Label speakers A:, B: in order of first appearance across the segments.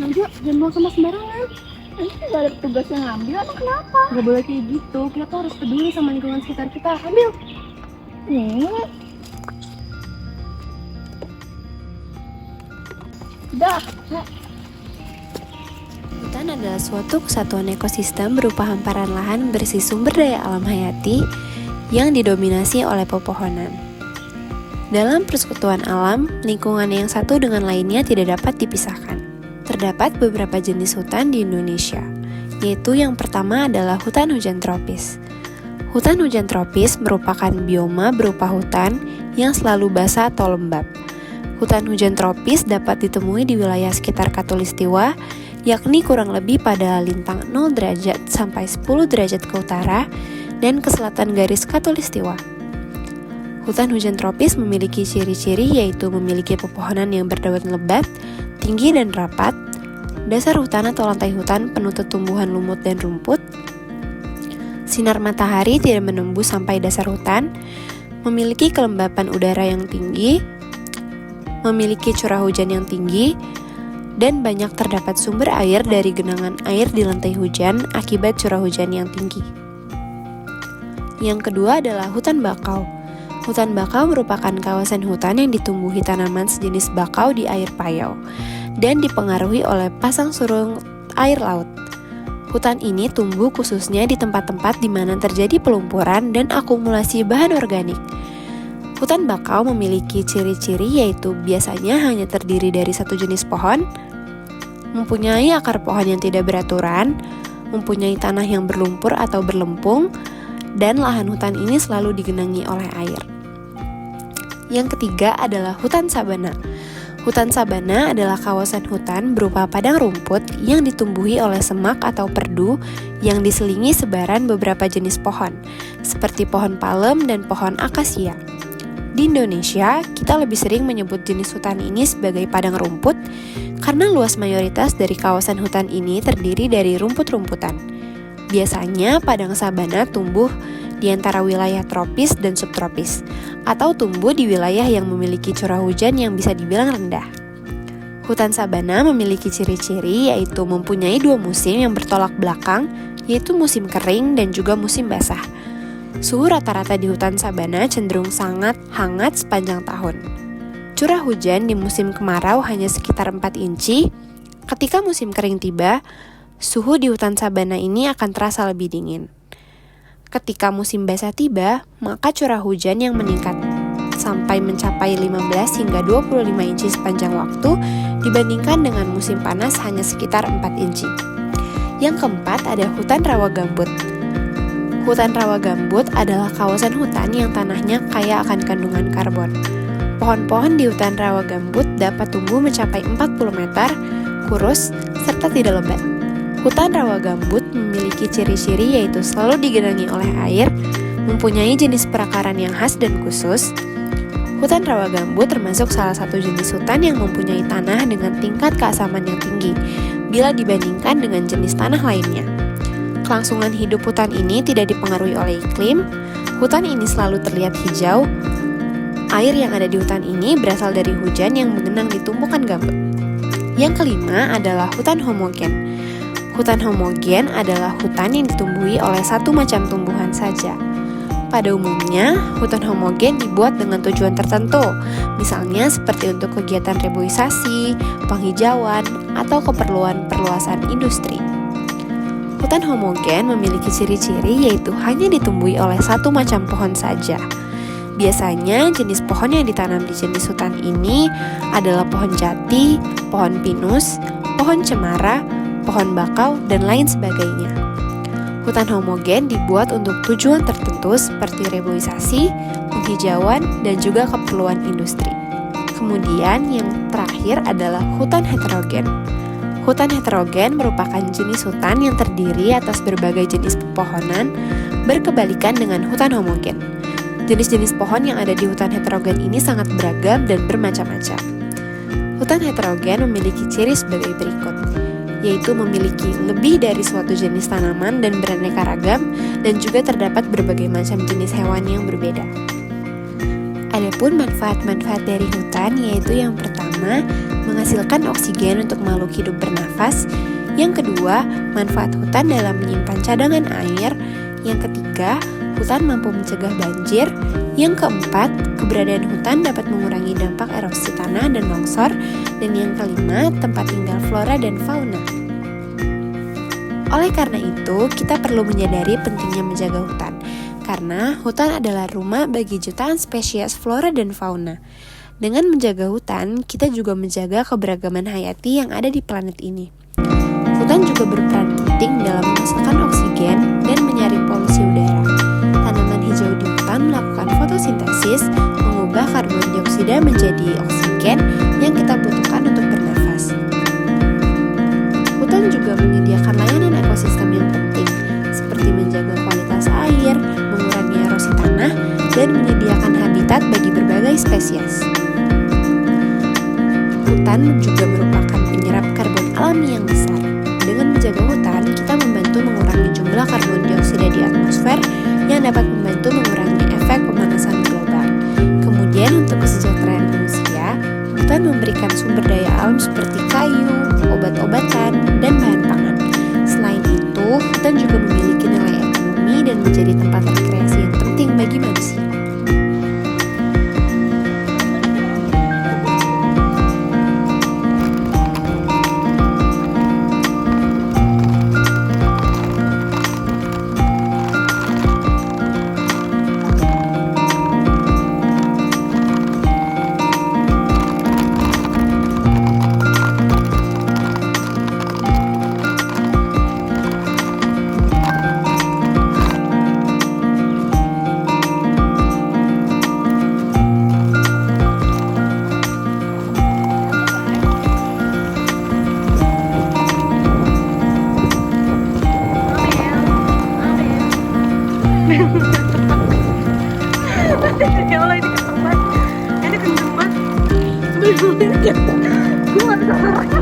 A: Najwa, jangan buang sampah sembarangan. Nanti nggak ada petugas yang ngambil, emang kenapa?
B: Gak boleh kayak gitu, kita tuh harus peduli sama lingkungan sekitar kita. Ambil.
A: Hmm. Dah.
C: Hutan adalah suatu kesatuan ekosistem berupa hamparan lahan berisi sumber daya alam hayati yang didominasi oleh pepohonan. Dalam persekutuan alam, lingkungan yang satu dengan lainnya tidak dapat dipisahkan. Terdapat beberapa jenis hutan di Indonesia, yaitu yang pertama adalah hutan hujan tropis. Hutan hujan tropis merupakan bioma berupa hutan yang selalu basah atau lembab. Hutan hujan tropis dapat ditemui di wilayah sekitar Khatulistiwa, yakni kurang lebih pada lintang 0 derajat sampai 10 derajat ke utara dan ke selatan garis Khatulistiwa. Hutan hujan tropis memiliki ciri-ciri yaitu memiliki pepohonan yang berdaun lebat, tinggi dan rapat, dasar hutan atau lantai hutan penuh tumbuhan lumut dan rumput, sinar matahari tidak menembus sampai dasar hutan, memiliki kelembapan udara yang tinggi, memiliki curah hujan yang tinggi, dan banyak terdapat sumber air dari genangan air di lantai hujan akibat curah hujan yang tinggi. Yang kedua adalah hutan bakau. Hutan bakau merupakan kawasan hutan yang ditumbuhi tanaman sejenis bakau di air payau dan dipengaruhi oleh pasang surut air laut. Hutan ini tumbuh khususnya di tempat-tempat di mana terjadi pelumpuran dan akumulasi bahan organik. Hutan bakau memiliki ciri-ciri yaitu biasanya hanya terdiri dari satu jenis pohon, mempunyai akar pohon yang tidak beraturan, mempunyai tanah yang berlumpur atau berlempung, dan lahan hutan ini selalu digenangi oleh air. Yang ketiga adalah hutan sabana. Hutan sabana adalah kawasan hutan berupa padang rumput yang ditumbuhi oleh semak atau perdu yang diselingi sebaran beberapa jenis pohon, seperti pohon palem dan pohon akasia. Di Indonesia, kita lebih sering menyebut jenis hutan ini sebagai padang rumput karena luas mayoritas dari kawasan hutan ini terdiri dari rumput-rumputan. Biasanya padang sabana tumbuh di antara wilayah tropis dan subtropis, atau tumbuh di wilayah yang memiliki curah hujan yang bisa dibilang rendah. Hutan sabana memiliki ciri-ciri yaitu mempunyai dua musim yang bertolak belakang, yaitu musim kering dan juga musim basah. Suhu rata-rata di hutan sabana cenderung sangat hangat sepanjang tahun. Curah hujan di musim kemarau hanya sekitar 4 inci. Ketika musim kering tiba, suhu di hutan sabana ini akan terasa lebih dingin. Ketika musim basah tiba, maka curah hujan yang meningkat sampai mencapai 15 hingga 25 inci sepanjang waktu dibandingkan dengan musim panas hanya sekitar 4 inci. Yang keempat ada hutan rawa gambut. Hutan rawa gambut adalah kawasan hutan yang tanahnya kaya akan kandungan karbon. Pohon-pohon di hutan rawa gambut dapat tumbuh mencapai 40 meter, kurus, serta tidak lebat. Hutan rawa gambut memiliki ciri-ciri yaitu selalu digenangi oleh air, mempunyai jenis perakaran yang khas dan khusus. Hutan rawa gambut termasuk salah satu jenis hutan yang mempunyai tanah dengan tingkat keasaman yang tinggi bila dibandingkan dengan jenis tanah lainnya. Kelangsungan hidup hutan ini tidak dipengaruhi oleh iklim. Hutan ini selalu terlihat hijau. Air yang ada di hutan ini berasal dari hujan yang mengenang di tumpukan gambut. Yang kelima adalah hutan homogen. Hutan homogen adalah hutan yang ditumbuhi oleh satu macam tumbuhan saja. Pada umumnya, hutan homogen dibuat dengan tujuan tertentu, misalnya seperti untuk kegiatan reboisasi, penghijauan, atau keperluan perluasan industri. Hutan homogen memiliki ciri-ciri yaitu hanya ditumbuhi oleh satu macam pohon saja. Biasanya jenis pohon yang ditanam di jenis hutan ini adalah pohon jati, pohon pinus, pohon cemara, pohon bakau, dan lain sebagainya. Hutan homogen dibuat untuk tujuan tertentu seperti reboisasi, penghijauan, dan juga keperluan industri. Kemudian yang terakhir adalah hutan heterogen. Hutan heterogen merupakan jenis hutan yang terdiri atas berbagai jenis pepohonan berkebalikan dengan hutan homogen. Jenis-jenis pohon yang ada di hutan heterogen ini sangat beragam dan bermacam-macam. Hutan heterogen memiliki ciri sebagai berikut, yaitu memiliki lebih dari suatu jenis tanaman dan beraneka ragam, dan juga terdapat berbagai macam jenis hewan yang berbeda. Adapun manfaat-manfaat dari hutan yaitu yang pertama, menghasilkan oksigen untuk makhluk hidup bernafas. Yang kedua, manfaat hutan dalam menyimpan cadangan air. Yang ketiga, hutan mampu mencegah banjir. Yang keempat, keberadaan hutan dapat mengurangi dampak erosi tanah dan longsor. Dan yang kelima, tempat tinggal flora dan fauna. Oleh karena itu, kita perlu menyadari pentingnya menjaga hutan. Karena hutan adalah rumah bagi jutaan spesies flora dan fauna. Dengan menjaga hutan, kita juga menjaga keberagaman hayati yang ada di planet ini. Hutan juga berperan penting dalam menghasilkan oksigen dan menyaring polusi udara. Tanaman hijau di hutan melakukan fotosintesis, mengubah karbon dioksida menjadi oksigen yang kita butuhkan untuk bernafas. Hutan juga menyediakan layanan ekosistem yang penting, seperti menjaga kualitas air, mengurangi erosi tanah, dan menyediakan habitat bagi berbagai spesies. Hutan juga merupakan penyerap karbon alami yang besar. Dengan menjaga hutan, kita membantu mengurangi jumlah karbon dioksida di atmosfer yang dapat membantu mengurangi efek pemanasan global. Kemudian untuk kesejahteraan manusia, hutan memberikan sumber daya alam seperti kayu, obat-obatan, dan bahan pangan. Selain itu, hutan juga memiliki nilai ekonomi dan menjadi tempat rekreasi yang penting bagi manusia.
B: Ya Allah, ini kenceng banget. Ini kenceng banget. Gue gak bisa marahnya.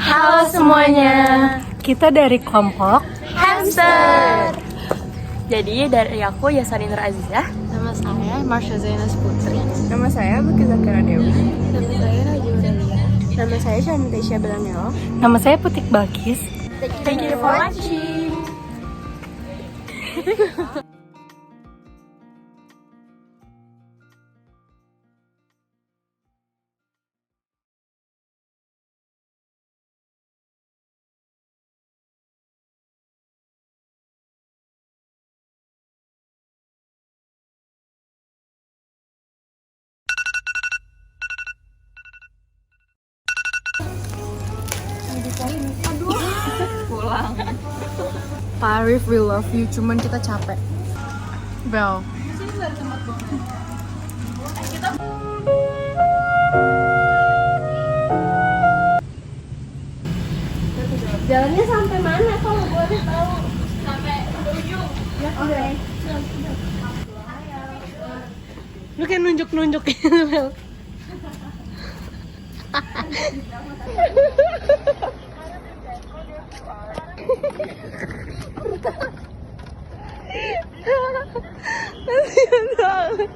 A: Halo semuanya,
B: Kita dari kelompok
A: hamster. Jadi dari aku Yasarin Nur Azizah.
B: Nama saya Marsha Zainas Putri.
A: Nama saya Bukit Zakira Dewi.
B: Nama saya Raja Aurelia.
A: Nama saya Shantisha Belamelo.
B: Nama saya Putik Balkis.
A: Thank you for watching.
B: Parif, we love you. Cuman kita capek. Bel.
A: Jalannya sampai mana kalau boleh tahu? Sampai ujung. Ya, oke.
B: Lu kayak nunjuk-nunjuk gitu, Mel. Kasihan banget.